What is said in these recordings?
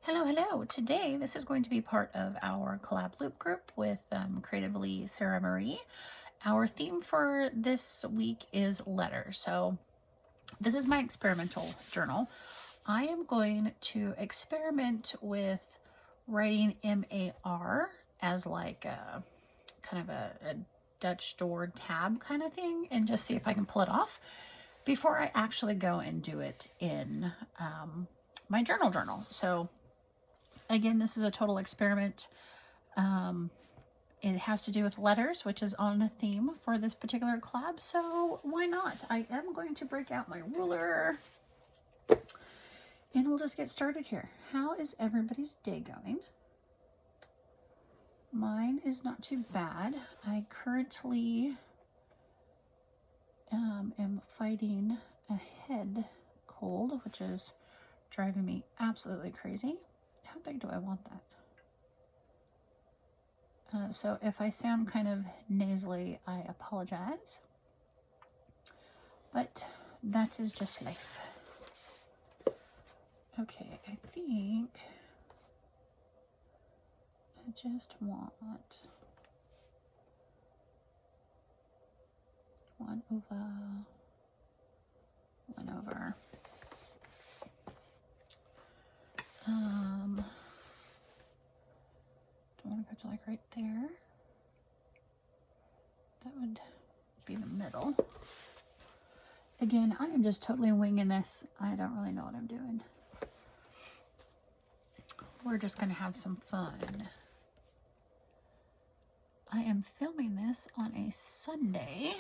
Hello, hello. Today, this is going to be part of our collab loop group with Creatively Sarah Marie. Our theme for this week is letters. So this is my experimental journal. I am going to experiment with writing M-A-R as like a kind of a Dutch door tab kind of thing and just see if I can pull it off before I actually go and do it in my journal. So again, this is a total experiment. It has to do with letters, which is on a theme for this particular collab, so why not? I am going to break out my ruler, and we'll just get started here. How is everybody's day going? Mine is not too bad. I currently am fighting a head cold, which is driving me absolutely crazy. How big do I want that? So if I sound kind of nasally, I apologize. But that is just life. Okay, I think I just want 1 over 1 over. Don't want to go to like right there. That would be the middle. Again, I am just totally winging this. I don't really know what I'm doing. We're just going to have some fun. I am filming this on a Sunday.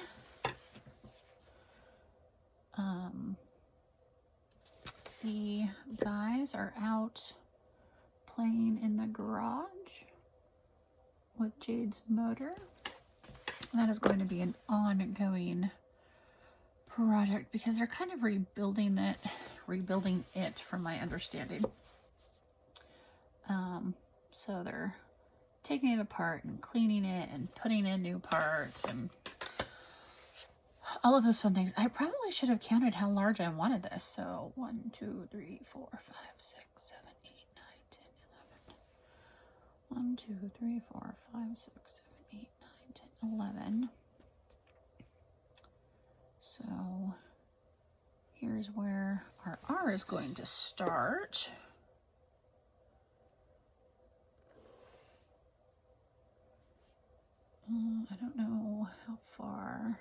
The guys are out playing in the garage with Jade's motor. That is going to be an ongoing project because they're kind of rebuilding it from my understanding. So they're taking it apart and cleaning it and putting in new parts and all of those fun things. I probably should have counted how large I wanted this. So 1, 2, 3, 4, 5, 6, 7, 8, 9, 10, 11. 1, 2, 3, 4, 5, 6, 7, 8, 9, 10, 11. So here's where our R is going to start. I don't know how far.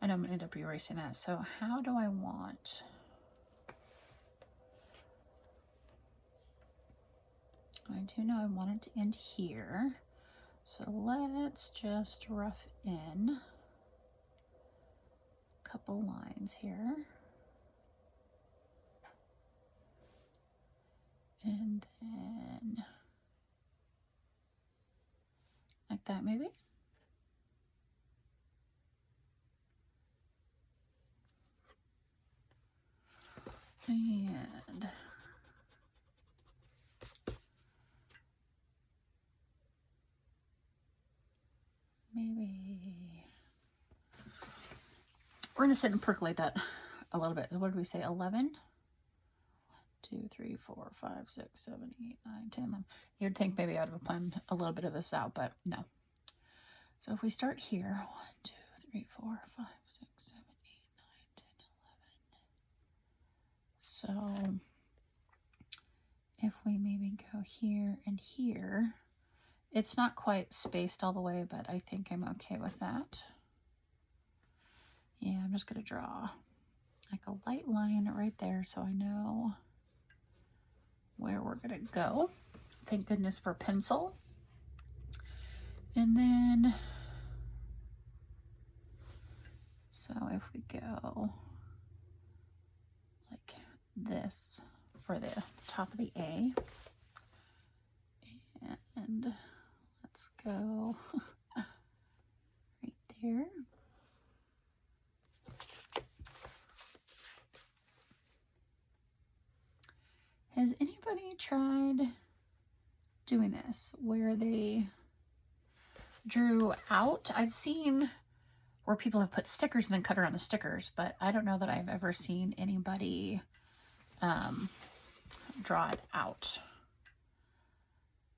I know I'm going to end up erasing that. So how do I want? I do know I want it to end here. So let's just rough in a couple lines here. And then like that maybe. And maybe we're gonna sit and percolate that a little bit. What did we say? 11? 2, 3, 4, 5, 6, 7, 8, 9, 10, 11. You'd think maybe I would have planned a little bit of this out, but no. So if we start here, 1, 2, 3, 4, 5, 6, 7, 8, 9, 10, 11. So if we maybe go here and here, it's not quite spaced all the way, but I think I'm okay with that. Yeah, I'm just going to draw like a light line right there so I know where we're going to go. Thank goodness for pencil. And then, so if we go like this for the top of the A, and let's go right there. Has anybody tried doing this where they drew out? I've seen where people have put stickers and then cut around the stickers, but I don't know that I've ever seen anybody draw it out.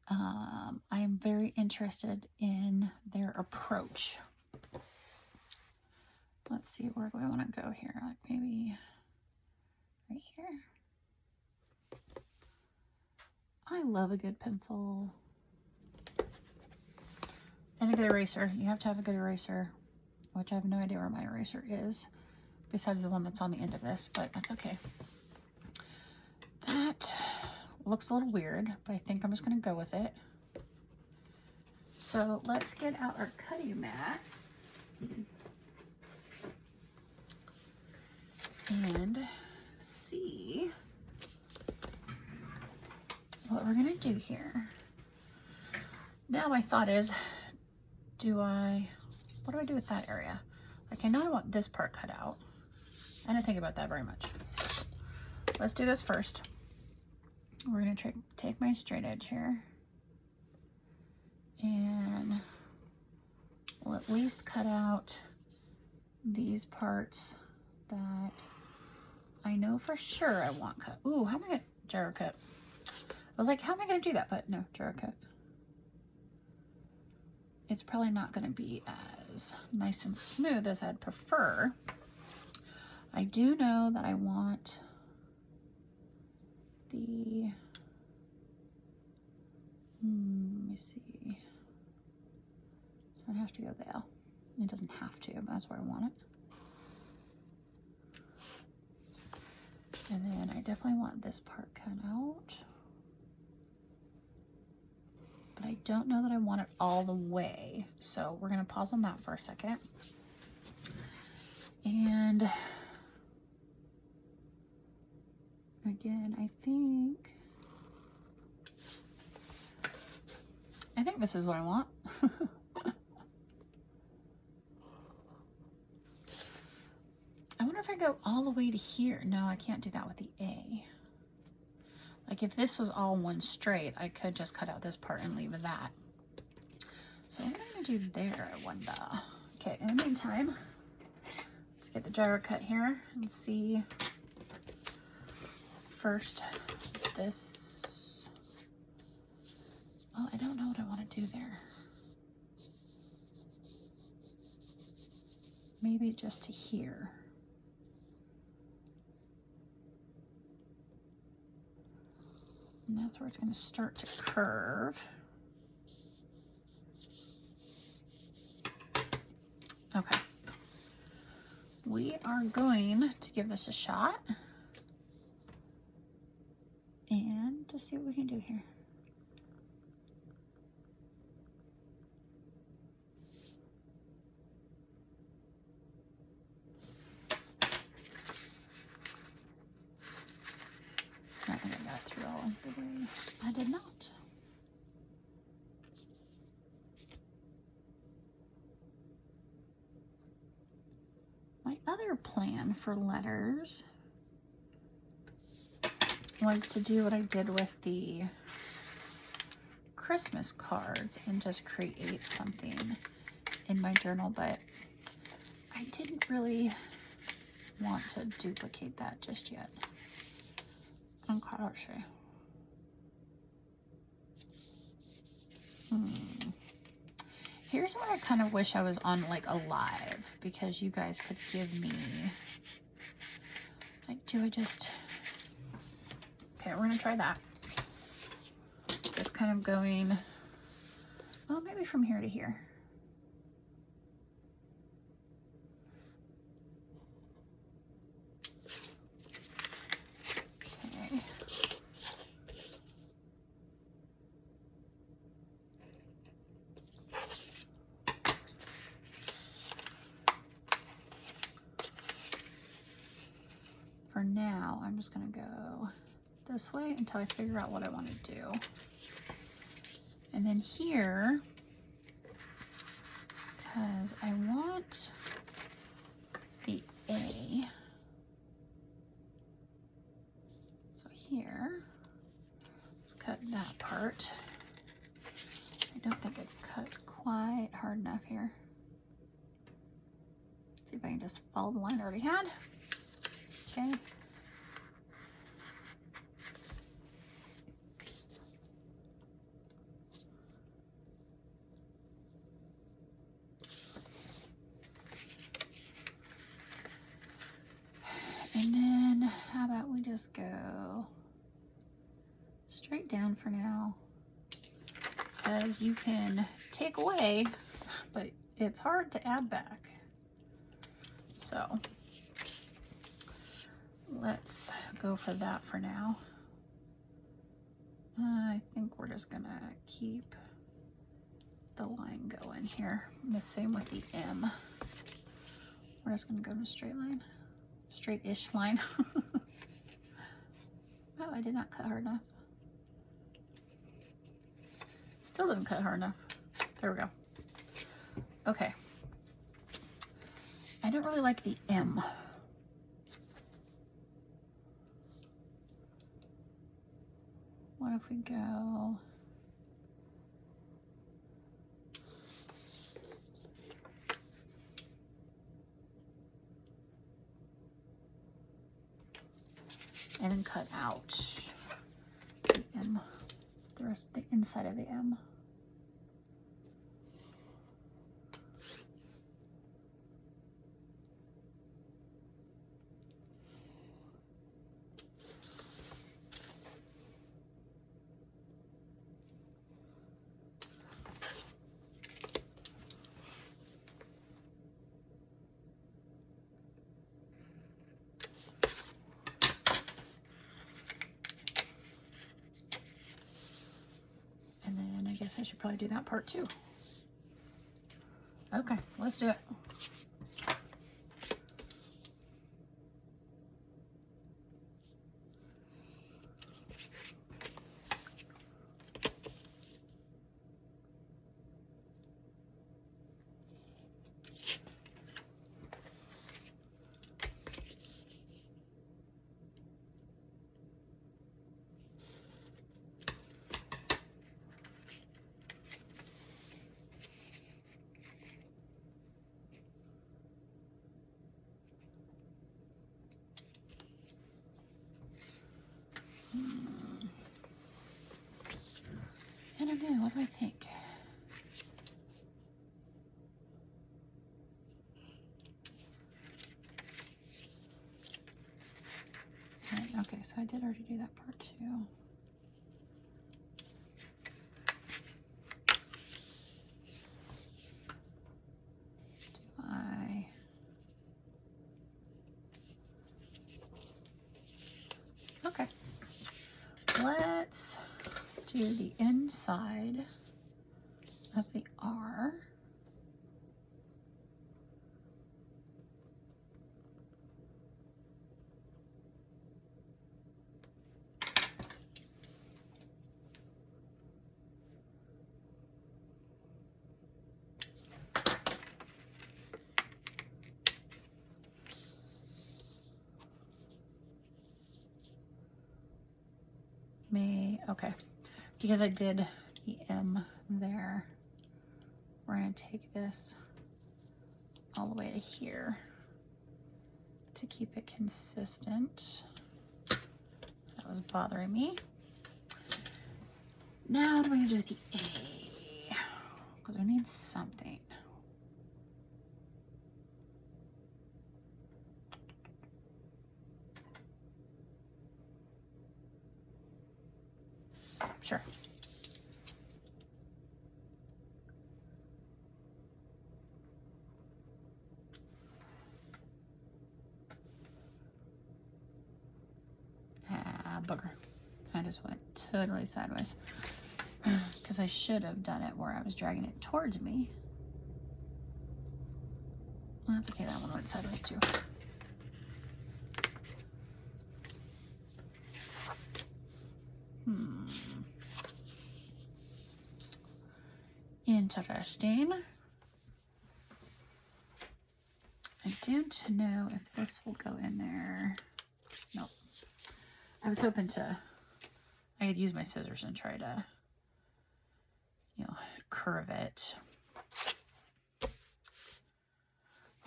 I am very interested in their approach. Let's see, where do I want to go here? Like maybe right here. I love a good pencil. And a good eraser. You have to have a good eraser, which I have no idea where my eraser is, besides the one that's on the end of this, but that's okay. That looks a little weird, but I think I'm just going to go with it. So let's get out our cutting mat and see what we're going to do here. Now my thought is, what do I do with that area? Like, I know I want this part cut out. I didn't think about that very much. Let's do this first. We're going to take my straight edge here, and we'll at least cut out these parts that I know for sure I want cut. Ooh, how am I going to gyro cut? I was like, how am I going to do that? But no, gyro cut. It's probably not going to be as nice and smooth as I'd prefer. I do know that I want the, let me see. So I have to go there. It doesn't have to, but that's where I want it. And then I definitely want this part cut out. But I don't know that I want it all the way. So we're going to pause on that for a second. And again, I think this is what I want. I wonder if I go all the way to here. No, I can't do that with the A. Like, if this was all one straight, I could just cut out this part and leave that. So what am I going to do there, I wonder? Okay, in the meantime, let's get the gyro cut here and see first this. Oh, I don't know what I want to do there. Maybe just to here. And that's where it's going to start to curve. Okay. We are going to give this a shot and just see what we can do here. I don't think I got it through all the way. I did not. My other plan for letters was to do what I did with the Christmas cards and just create something in my journal, but I didn't really want to duplicate that just yet. Okay. Here's where I kind of wish I was on like a live, because you guys could give me, like, do I just, okay, we're gonna try that. Just kind of going, well, maybe from here to here. Okay. For now, I'm just gonna go this way until I figure out what I want to do. And then here, because I want the A, so here, let's cut that part. I don't think I've cut quite hard enough here. See if I can just follow the line I already had. Okay. And then how about we just go straight down for now, because you can take away, but it's hard to add back. So let's go for that for now. I think we're just gonna keep the line going here. The same with the M. We're just gonna go in a straight line, straight-ish line. Oh, I did not cut hard enough. Still didn't cut hard enough. There we go. Okay. I don't really like the M. What if we go and then cut out the M, the rest, the inside of the M. I guess I should probably do that part too. Okay, let's do it. I don't know, what do I think? Right, okay, so I did already do that part too. Do I? Okay, let's do the inside of the R. Okay, because I did the M there, we're going to take this all the way to here to keep it consistent. That was bothering me. Now what am I going to do with the A? Because we need something. Sure. Ah, booger. I just went totally sideways. Because I should have done it where I was dragging it towards me. Well, that's okay, that one went sideways too. Interesting. I don't know if this will go in there. Nope. I was hoping I could use my scissors and try to, curve it.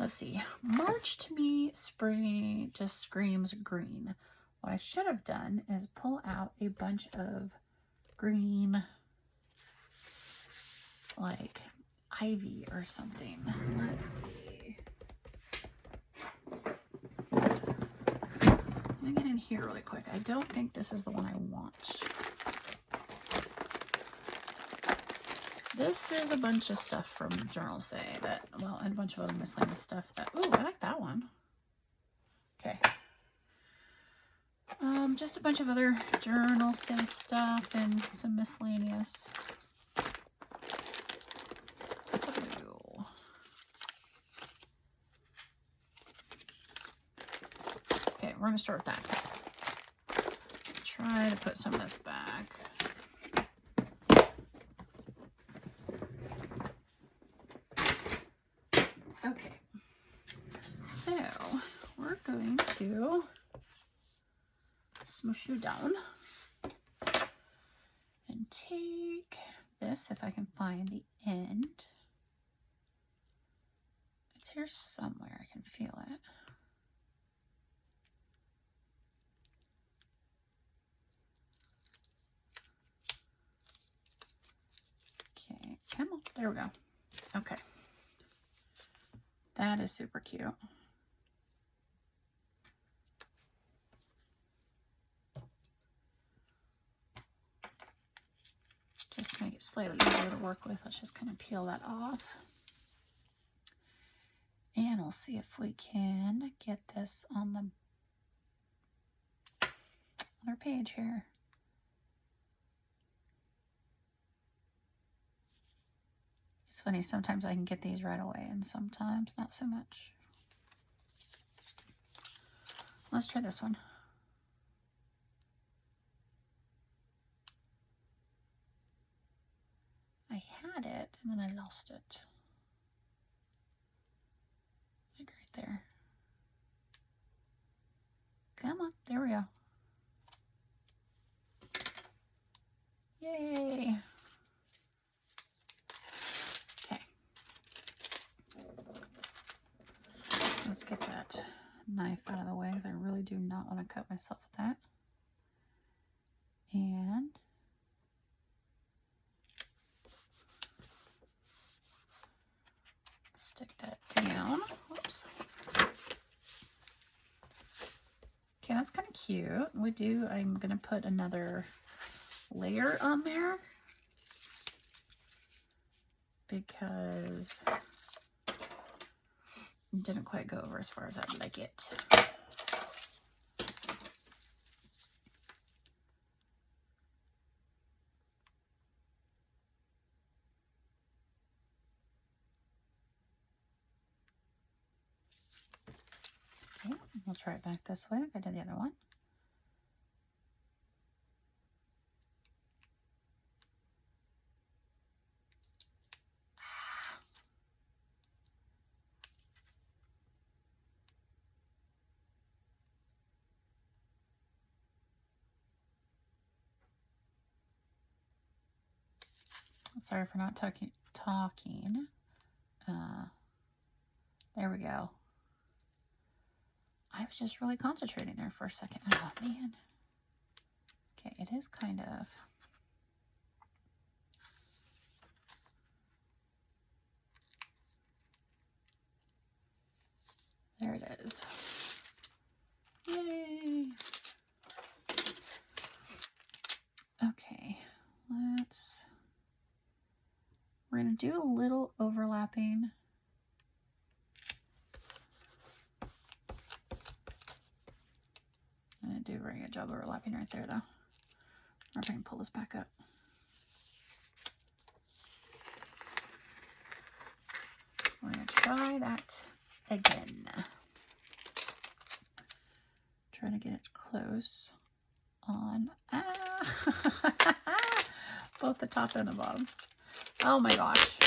Let's see. March to me, spring just screams green. What I should have done is pull out a bunch of green, like ivy or something. Let's see. Let me get in here really quick. I don't think this is the one I want. This is a bunch of stuff from Journal Say that, well, and a bunch of other miscellaneous stuff that, ooh, I like that one. Okay. Just a bunch of other Journal Say stuff and some miscellaneous. Ooh. Okay, we're gonna start with that. Try to put some of this back. Okay, so we're going to smoosh you down and take this, if I can find the end. It's here somewhere, I can feel it. Okay, come on, there we go. Okay. That is super cute. Just to make it slightly easier to work with, let's just kind of peel that off. And we'll see if we can get this on the other page here. It's funny, sometimes I can get these right away and sometimes not so much. Let's try this one. I had it and then I lost it. Like right there. Come on, there we go. Yay! Okay. Let's get that knife out of the way because I really do not want to cut myself with that. And stick that down. Whoops. Okay, that's kind of cute. I'm going to put another layer on there because it didn't quite go over as far as I'd like it. Okay, we'll try it back this way like I did the other one. Sorry for not talking. There we go. I was just really concentrating there for a second. Oh, man. Okay, it is kind of... There it is. Yay! Okay, we're going to do a little overlapping. I'm going to do a very good job overlapping right there, though. Or if I can pull this back up. We're going to try that again. Trying to get it close on. Both the top and the bottom. Oh my gosh.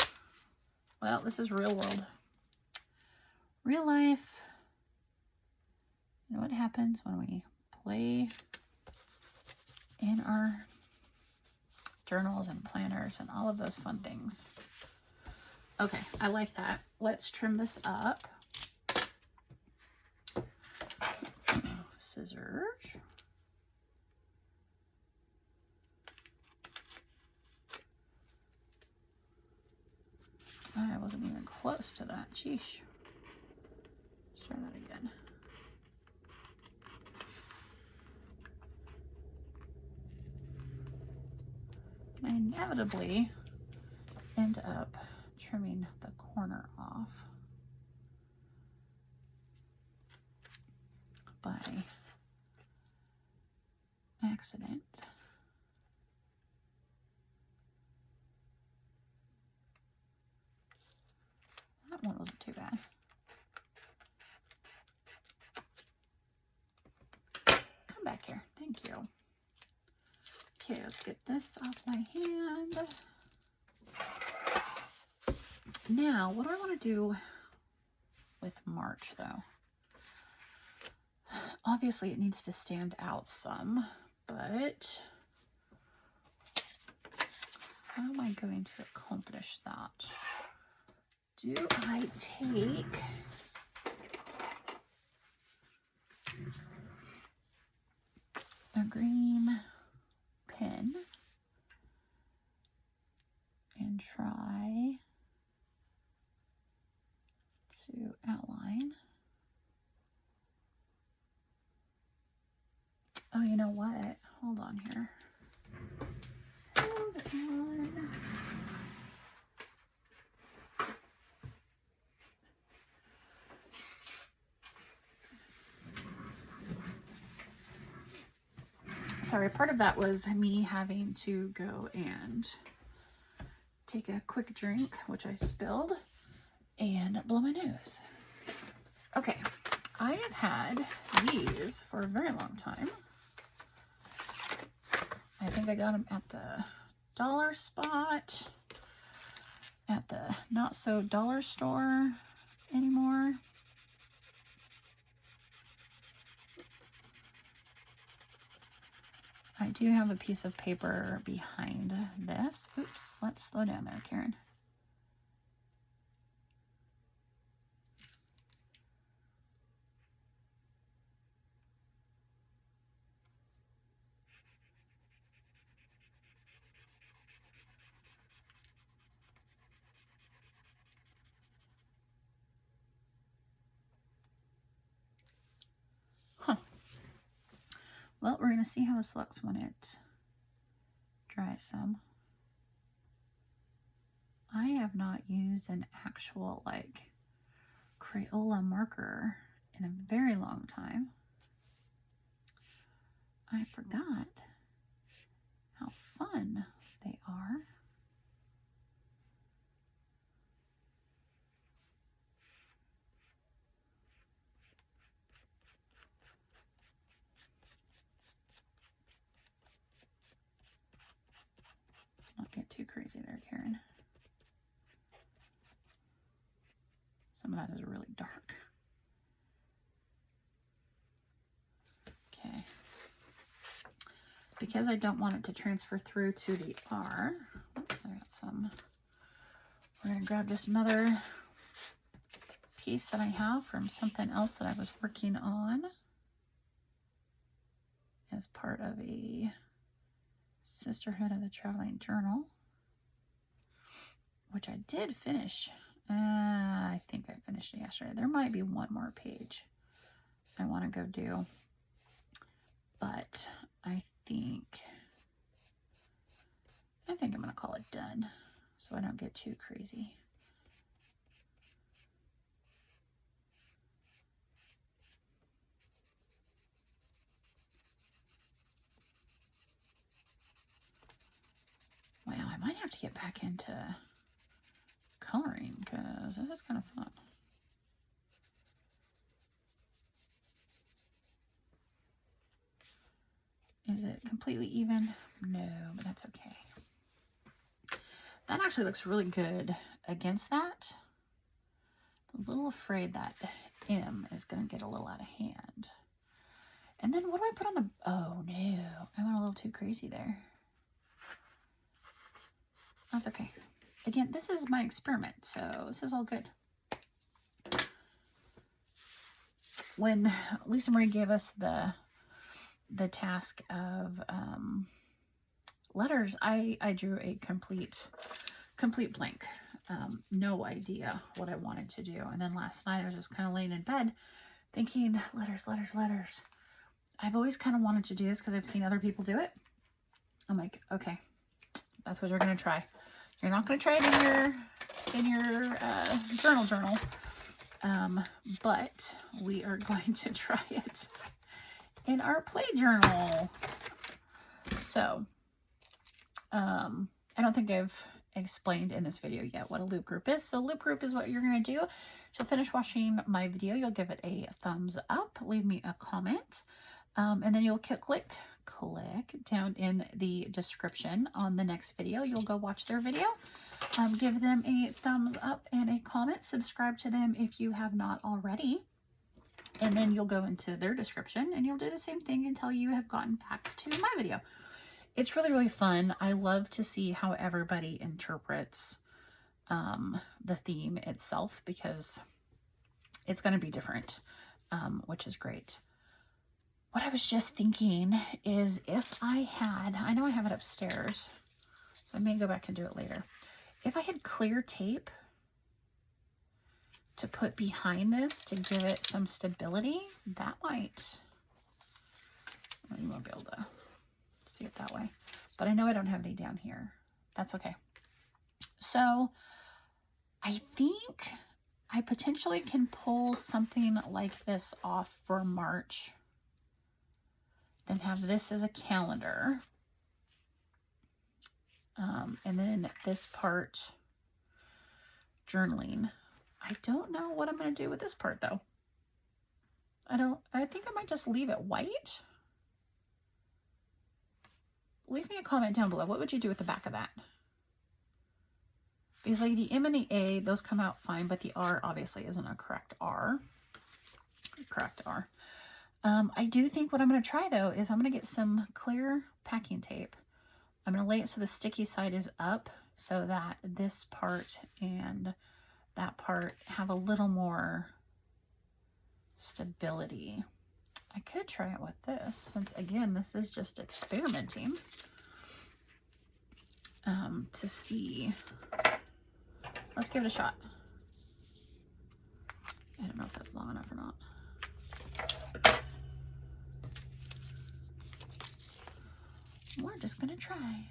Well, this is real world. Real life. You know what happens when we play in our journals and planners and all of those fun things. Okay, I like that. Let's trim this up. scissors. I wasn't even close to that. Sheesh. Let's try that again. I inevitably end up trimming the corner off by accident. That one wasn't too bad. Come back here. Thank you. Okay, let's get this off my hand. Now, what do I want to do with March, though? Obviously, it needs to stand out some, but how am I going to accomplish that? Do I take a green pen and try to outline? Oh, you know what? Hold on here. Hold on. Sorry, part of that was me having to go and take a quick drink, which I spilled, and blow my nose. Okay, I have had these for a very long time. I think I got them at the dollar spot, at the not so dollar store anymore. I do have a piece of paper behind this. Oops, let's slow down there, Karen. Huh. Well, we're going to see how this looks when it dries some. I have not used an actual, like, Crayola marker in a very long time. I forgot how fun they are. Not get too crazy there, Karen. Some of that is really dark. Okay. Because I don't want it to transfer through to the R, oops, I got some. We're going to grab just another piece that I have from something else that I was working on as part of a Sisterhood of the Traveling Journal, which I did finish. I think I finished it yesterday. There might be one more page I want to go do, but I think I'm going to call it done so I don't get too crazy. Well, I might have to get back into coloring because this is kind of fun. Is it completely even? No, but that's okay. That actually looks really good against that. I'm a little afraid that M is going to get a little out of hand. And then what do I put on the... Oh, no. I went a little too crazy there. That's okay. Again, this is my experiment, so this is all good. When Lisa Marie gave us the the task of letters, I drew a complete blank. No idea what I wanted to do. And then last night I was just kind of laying in bed thinking, letters, letters, letters. I've always kind of wanted to do this because I've seen other people do it. I'm like, okay, that's what you're going to try. You're not going to try it in your journal. But we are going to try it in our play journal. So, I don't think I've explained in this video yet what a loop group is. So loop group is what you're going to do. You'll finish watching my video. You'll give it a thumbs up, leave me a comment, and then you'll click down in the description on the next video. You'll go watch their video. Give them a thumbs up and a comment. Subscribe to them if you have not already. And then you'll go into their description and you'll do the same thing until you have gotten back to my video. It's really, really fun. I love to see how everybody interprets the theme itself, because it's going to be different, which is great. What I was just thinking is, if I had, I know I have it upstairs, so I may go back and do it later. If I had clear tape to put behind this to give it some stability, that might, you won't be able to see it that way, but I know I don't have any down here. That's okay. So I think I potentially can pull something like this off for March, then have this as a calendar. And then this part, journaling. I don't know what I'm going to do with this part though. I think I might just leave it white. Leave me a comment down below. What would you do with the back of that? Because like the M and the A, those come out fine, but the R obviously isn't a correct R. I do think what I'm going to try though is I'm going to get some clear packing tape. I'm going to lay it so the sticky side is up so that this part and that part have a little more stability. I could try it with this, since again, this is just experimenting to see. Let's give it a shot. I don't know if that's long enough or not. We're just gonna try.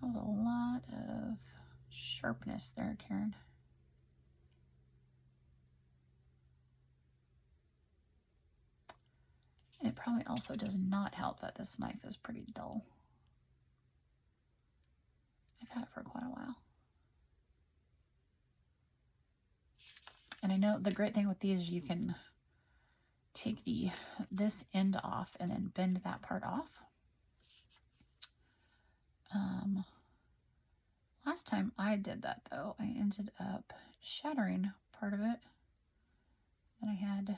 That was a lot of sharpness there, Karen. It probably also does not help that this knife is pretty dull. I've had it for quite a while. And I know the great thing with these is you can take this end off and then bend that part off. Last time I did that though, I ended up shattering part of it. And I had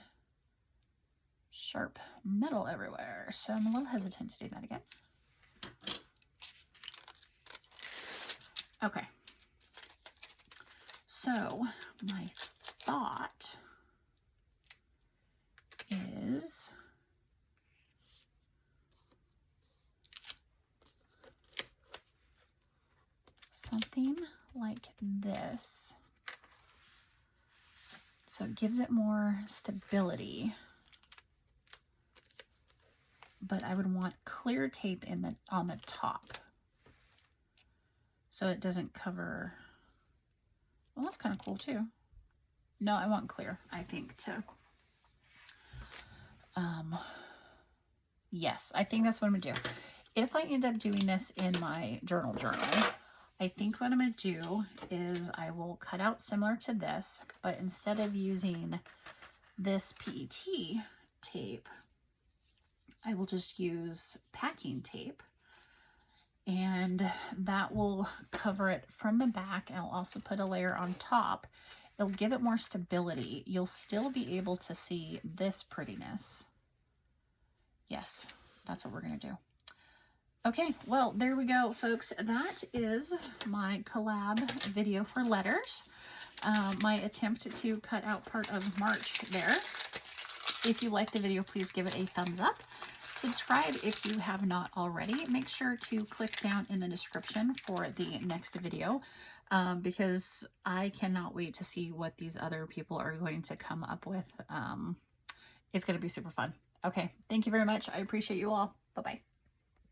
sharp metal everywhere, so I'm a little hesitant to do that again. Okay, so my thought is something like this, so it gives it more stability. But I would want clear tape on the top, so it doesn't cover. Well, that's kind of cool too. No, I want clear, I think, to yes, I think that's what I'm gonna do. If I end up doing this in my journal, I think what I'm gonna do is I will cut out similar to this, but instead of using this PET tape, I will just use packing tape, and that will cover it from the back. I'll also put a layer on top. It'll give it more stability. You'll still be able to see this prettiness. Yes, that's what we're going to do. Okay, well, there we go, folks. That is my collab video for letters. My attempt to cut out part of March there. If you like the video, please give it a thumbs up. Subscribe if you have not already. Make sure to click down in the description for the next video, because I cannot wait to see what these other people are going to come up with. It's going to be super fun. Okay, thank you very much. I appreciate you all. Bye-bye.